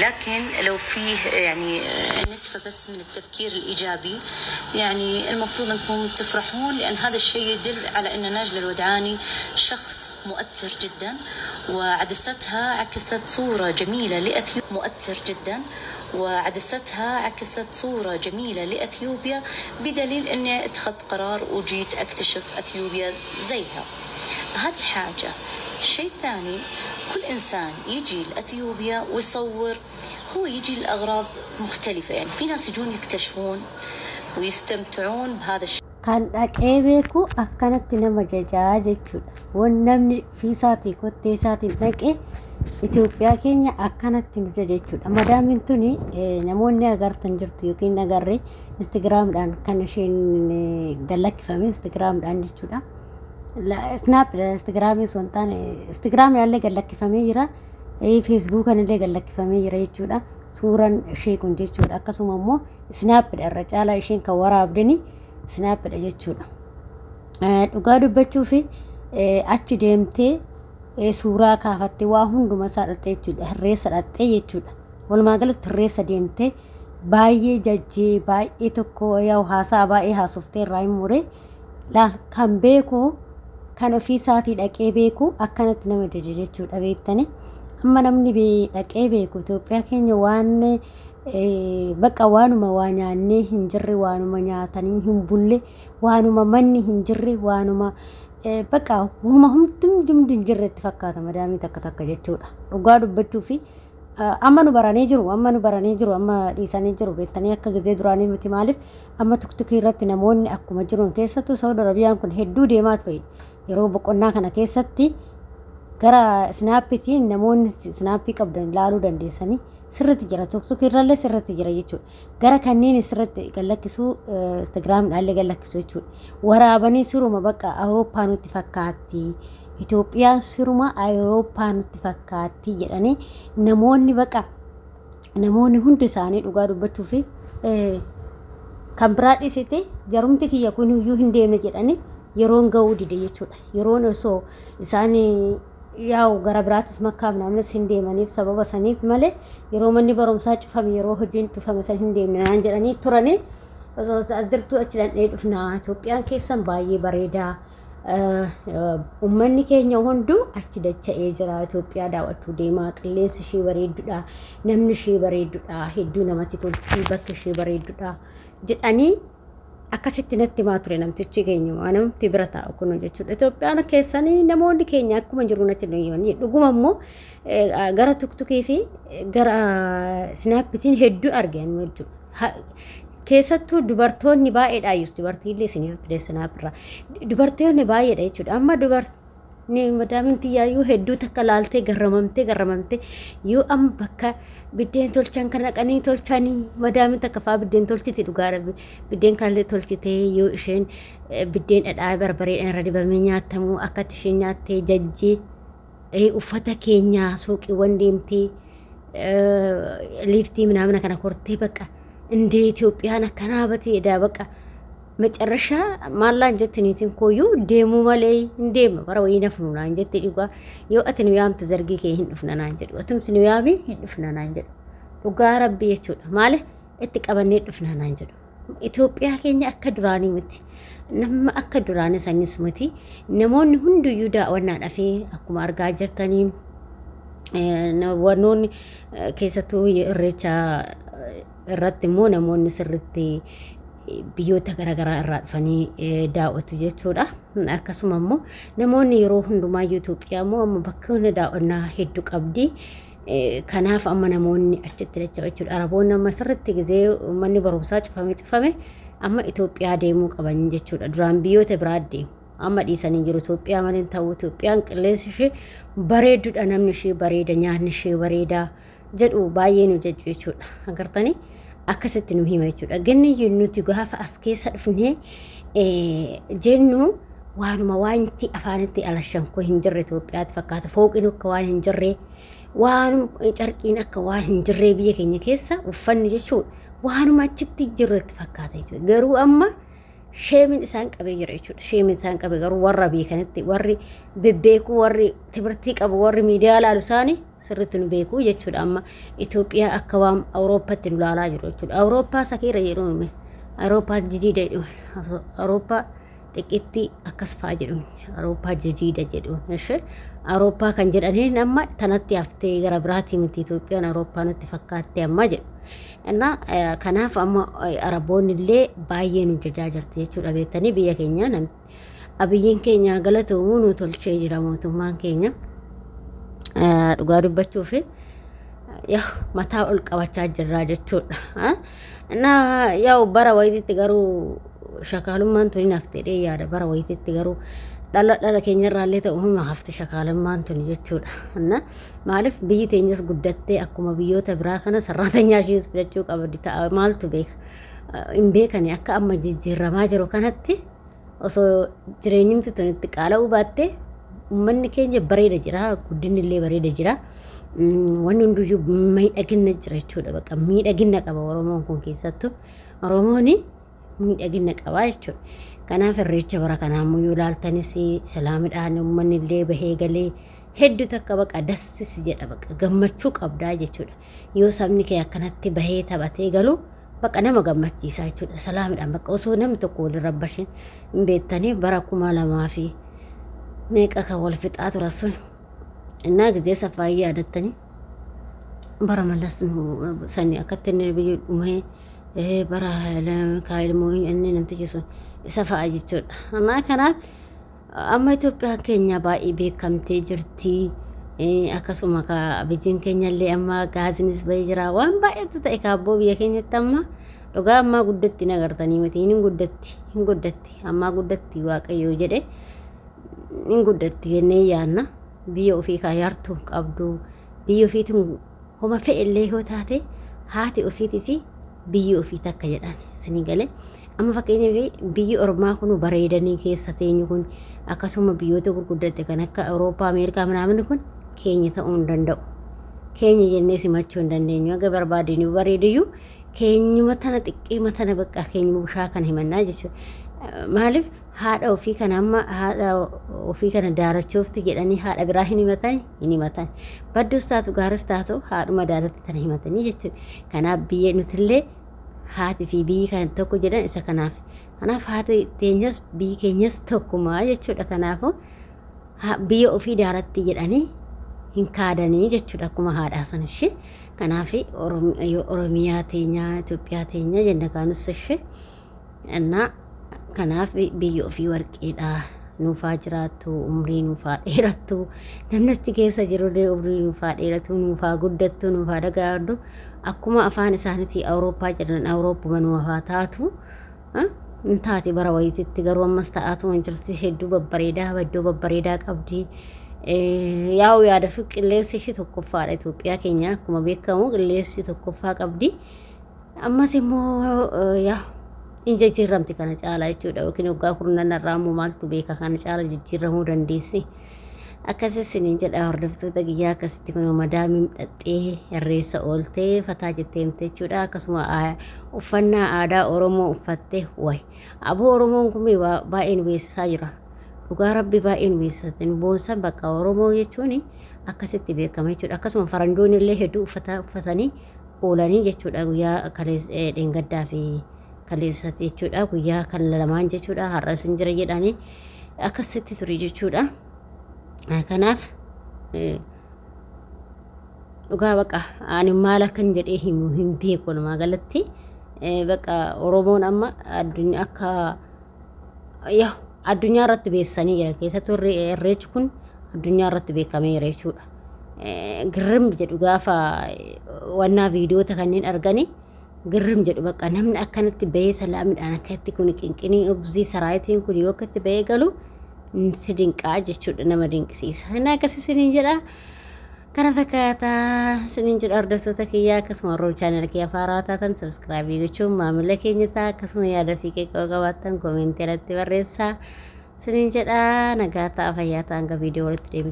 لكن لو فيه يعني نتفة بس من التفكير الإيجابي يعني المفروض أنكم تفرحون، لأن هذا الشيء يدل على أن ناجلة الودعاني شخص مؤثر جدا، وعدستها عكست صورة جميلة لأثيوبيا مؤثر جدا، وعدستها عكست صورة جميلة لأثيوبيا، بدليل أني اتخذت قرار وجيت أكتشف أثيوبيا زيها. هذه حاجة. الشيء الثاني، كل إنسان يجي لأثيوبيا ويصور، هو يجي لأغراض مختلفة. يعني في ناس يجون يكتشفون ويستمتعون بهذا الشيء. كان أكيبكو أكنت نما جاجة جدا ونمني في ساتي كوتي ساتي نكي إثيوبيا كينيا أكنت نجاجة جدا مدام انتوني نموني أغرتن جرتو يوكين نغري انستغرام دان كانشين غلق فامي انستغرام دان جدا لا سناب انستغرامي سونتان انستغرام اللي غلق فامي يرا اي فيسبوك اللي غلق فامي يرا جدا صورا شيء كنت جدا أكسوممو سناب الرجال إيشين كورا أبدني سناب الأجتشونا dhugaa dubbachuu fi achi deemtee suuraa kaafattee waa hundumaa saadhattee jechuudha. Hirreessa dhattee jechuudha. Walumaa galatti hirreessa deemtee baay'ee jajjee baay'ee tokko yaa haasaa baay'ee haasoftee irraa hin mure kan beeku kan ofii isaatii dhaqee beeku akkanatti nama jaje jechuudha. Beektanii amma namni dhaqee beeku Itoophiyaa keenya waan bakka waanuma waa nyaannee hin jirre waanuma nyaatanii hin bulle waanuma manni hin jirre waanuma bakka huma hundumti hin jirretti fakkaata madaamii takka jechuudha. Dhugaa dubbachuu fi amma nu baranii jiru amma dhiisanii jiru beektanii akka gizee duraanii miti maaliif amma tuktukii irratti namoonni akkuma jiruun keessattuu Saudi Arabiyaan kun hedduu deemaa ture yeroo boqonnaa kana keessatti gara snaappitiin namoonni snaappii qabdan ilaaluu dandeessanii sirriitti jira tuktukii irrallee sirriitti jira jechuudha. Gara kanneen sirriitti gallakkisuu Instagram dhaallee gallakkisuu jechuudha. Waraabanii siruma bakka Awurooppaa nutti fakkaatti Itoophiyaan siruma Awurooppaa nutti fakkaatti jedhanii namoonni bakka namoonni hundi isaanii dhugaa dubbachuu fi kan biraa dhiisite jarumti kiyya kun iyyuu hin deemne jedhanii yeroon ga'uu dide jechuudha. Yeroon osoo isaanii yaa'u gara biraatis makkaa namnis hin deemaniif sababa saniif malee yeroo manni barumsaa cufame yeroo hojiin cufame san hin deemne naan jedhanii turanii osoo as jirtu achi dhandhee dhufnaa Itoophiyaan keessan baay'ee bareedaa ummanni keenya hunduu achi dacha'ee jira Itoophiyaa daawwachuu deemaa qilleensi ishee bareedduudha namni ishee bareedduudha hedduu namatti tolti bakki ishee bareedduudha jedhanii akkasitti natti maa ture namtichi keenya namti bira taa'u kun jechuudha. Itoophiyaan keessanii namoonni keenya akkuma jiru natti dhiyyeeffanii dhuguma immoo gara tuktukii fi gara snaappitiin hedduu argan jechuudha. Keessattuu dubartoonni baay'eedha iyyuu dubartiillee isiniif fide snaapirra dubartoonni baay'eedha jechuudha. Amma dubarni madaaminti yaayyuu hedduu takka laaltee garramamtee yoo amma bakka biddeen tolchan kan dhaqanii tolchanii madaamin takka fa'aa biddeen tolchiti dhugaadha. Biddeen kanallee tolchitee yoo isheen biddeen dhadhaa barbareedhaan irra dibamee nyaatamu akkatti isheen nyaattee jajjee uffata keenyaa suuqiiwwan deemtee liiftii ምናምን kana kortee bakka እንደ ኢትዮጵያን አከናበቴ ዳ በቃ መጨረሻ ማላ እንጀትኒቲን ኮዩ ደሙ ማለይ እንደም ባራ ወይ ነፍኑና እንጀት ዲጓ የወአትን ያም ተዘርጊ ከይን ድፍናና እንጀት ወትም ትኑ ያቢ ድፍናና እንጀት ዱጋ ረቢ የቹዳ ማለ እትቀበኔ ድፍናና እንጀት ኢትዮጵያ ከኛ አከዱራኒ ምት ነም አከዱራኒ ሰኝስ ምቲ ነሞን ሁንዱ ይዳ ወና ዳፌ አኩማ አርጋ ጀርተኒ ወኖን ከሰቱ የሬቻ irratti immoo namoonni sirriitti biyyoota garaagaraa irraa dhufanii daawwatu jechuudha. Akkasuma immoo namoonni yeroo hundumaa Itoophiyaa immoo amma bakka daawwannaa hedduu qabdi. Kanaaf amma namoonni achitti dacha'u jechuudha. Araboonni amma sirriitti gizee manni barumsaa cufame amma Itoophiyaa deemuu qaban jechuudha. Duraan biyyoota biraa deemu. Amma dhiisanii jiru Itoophiyaa malee ta'u Itoophiyaan qilleensi ishee bareedduudha namni ishee bareeda nyaanni ishee bareeda jedhu baay'ee nu jajju jechuudha. Agartanii akkasitti nu hima jechuudha. Ganni nuti gaafa as keessa dhufnee jennu waanuma waanti afaanitti alashan kun hin jirre Itoophiyaatti fakkaata fooqiin akka waan hin jirre waanum carqiin akka waan hin jirre biyya keenya keessa uffanni jechuudha. Waanuma achitti jirretti fakkaata jechuudha. Garuu amma sheemin isaan qabee jira jechuudha. Sheemin isaan qabee garuu warra beekanitti warri bebbeeku warri timirtii qabu warri miidiyaa laalu isaanii sirriitti nu beekuu jechuudha. Amma Itoophiyaa akka waan Awurooppaatti nu laalaa jiru jechuudha. Awurooppaa sakiira jedhuun Awurooppaa jidiida jedhuun Awurooppaa xiqqeetti akkas fa'aa jedhuun Awurooppaa jidiida jedhuun. Awurooppaa kan jedhaniin amma tanatti haftee gara biraatii miti Itoophiyaan Awurooppaa nutti fakkaattee amma jedhu. Kanaaf amma Araboonni illee baay'ee nu jajaa jirti jechuudha. Beektanii biyya keenya abiyyiin keenya galatoomuu nu tolchee jira mootummaan keenya. Dhugaa dubbachuuf mataa ol qabachaa jirraa jechuudha. Yaa bara wayititti garuu shakaalummaan tuni nafteedhee yaada bara wayititti garuu dhala keenyarraallee ta'uu hafti shakaalummaan tuni jechuudha. Maaliif biyyi teenyas guddattee akkuma biyyoota biraa kana sarraatanyaa ishees fidachuu qabdi ta'a maaltu beeka. Hin beekani akka amma jijjiiramaa jiru kanatti osoo jireenyumti tunitti qaala'uu baattee uummanni keenya bareeda jira, guddinni illee bareeda jira. Wanni hunduyyuu miidhagina jira jechuudha. Bakka miidhagina qaba Oromoon kun keessattuu Oromoon miidhagina qaba jechuudha. Kanaaf irreecha bara kanaa immoo yoo ilaaltanis islaamidhaan uummanni illee bahee galee hedduu takka baqa dassis jedha baqa gammachuu qabdaa jechuudha. Yoo sabni kee akkanatti bahee taphatee galu baqa nama gammachiisa jechuudha. Islaamidhaan baqa osoo namni tokko wal rabbashin hin beektanii bara 2000 meeqa kan wal fixaa tura sun innaa gisee safaayii yaadattanii bara mallas sani akkatti inni biyyi dhumee bara kaayilmoo inni namtichi sun isa fa'a jechuudha. Kanaaf amma Itoophiyaan keenya baay'ee beekamtee jirti. Akkasuma biyyiin keenya illee amma gaazinis bahee jira. Waan baay'eetu ta'e kaabboo biyya keenyatti amma dhugaa ammaa guddatti nagartanii miti hin guddatti ammaa guddatti waaqayyoo jedhe hin guddatti jennee yaanna. Biyya ofii kaayartuu qabdu biyya ofiitiin homa fe'ellee yoo taate haati ofiitii fi biyyi ofii takka jedhan isinii galee. Amma fakkeenyaaf biyyi Oromaa kun bareedanii keessa teenyu kun akkasuma biyyoota gurguddatte kan akka Awurooppaa, Ameerikaa minaamin kun keenya ta'uu hin danda'u. Keenya jennee simachuu hin dandeenyu. Aga barbaadeen bareediyyuu keenyuma tana xiqqeema tana bakka keenyuma bushaa kana himannaa jechuudha. Maaliif haadha ofii kana amma haadha ofii kana daarachoofti jedhanii haadha biraa hin himatan. Badduus taatu gaaris taatu haadhuma daaratti tana himatanii jechuudha. Kanaaf biyya nutillee haati fi biyyi kan tokko jedhan isa kanaaf haati teenyas biyyi keenyas tokkuma jechuudha. Kanaafuu biyya ofii daaratti jedhanii hin kaadanii jechuudha akkuma haadhaa san ishee. Kanaaf Oromiyaa teenya Itoophiyaa teenya jenna kaanus ishee kanaaf biyya ofii warqeedha. Nuufaa jiraattu umrii nuufaa dheerattu namni achi keessa jirullee umrii nuufaa dheeratu nuufaa guddattu nuufaa dagaagdu akkuma afaan isaaniitii Awurooppaa jedhan Awurooppuma nuufaa taatu hin taate bara wayititti garuu ammas ta'aatu waan jirti hedduu babbareedaa qabdi. Yaa'u yaada fi qilleensi ishee tokkoffaadha. Itoophiyaa keenya akkuma beekamu qilleensi tokkoffaa qabdi. Ammas immoo hin jijjiiramti kana caalaa jechuudha. Yookiin waggaa kurnan irraa immoo maaltu beeka kana caala jijjiiramuu dandeessi. Akkasis niin jedha hordoftoota kiyyaa akkasitti kun madaamiin dhaxxee irreessa ooltee fataa jettee himte jechuudha. Akkasuma uffannaa aadaa Oromoo uffattee wayi. Aboo Oromoon kun baay'ee nu beeksisaa jira. Dhugaa Rabbi baay'ee nu beeksisa. Nu boonsan bakka Oromoo jechuun akkasitti beekama jechuudha. Akkasuma farandoonni illee hedduu uffatanii oolanii jechuudha. Guyyaa dheengaddaa fi kaleessatti jechuudha. Guyyaa kan lamaan jechuudha. Har'as hin jira jedhanii akkasitti ture jechuudha. Kanaaf dhugaa baqa ani maal akkan jedhee himu hin beeku namaa galatti baqa Oromoon amma addunyaa akka addunyaa irratti beessanii jira. Keessattuu irreechi kun addunyaa irratti beekameera jechuudha. Girrim jedhu gaafa wannaa viidiyoota kanneen arganii girrim jedhu baqa namni akkanatti bahee salaamidhaan akkatti kun qinqinii obzii saraayitiin kun yoo akkatti bahee galu si dinqaa jechuudha. Nama dinqisiisa. Inni akkasii siniin jedha. Kana fakkaataa siniin jedha hordoftoota kiyyaa akkasuma warroon chaanala kiyya faaraa taatan sabskraabii gochuun maamila keenya ta'a. Akkasuma yaada fi qeeqaa qabaattan koomentii irratti barreessaa. Siniin jedha nagaa ta'a fayyaa ta'an ga viidiyoo walitti deebiin.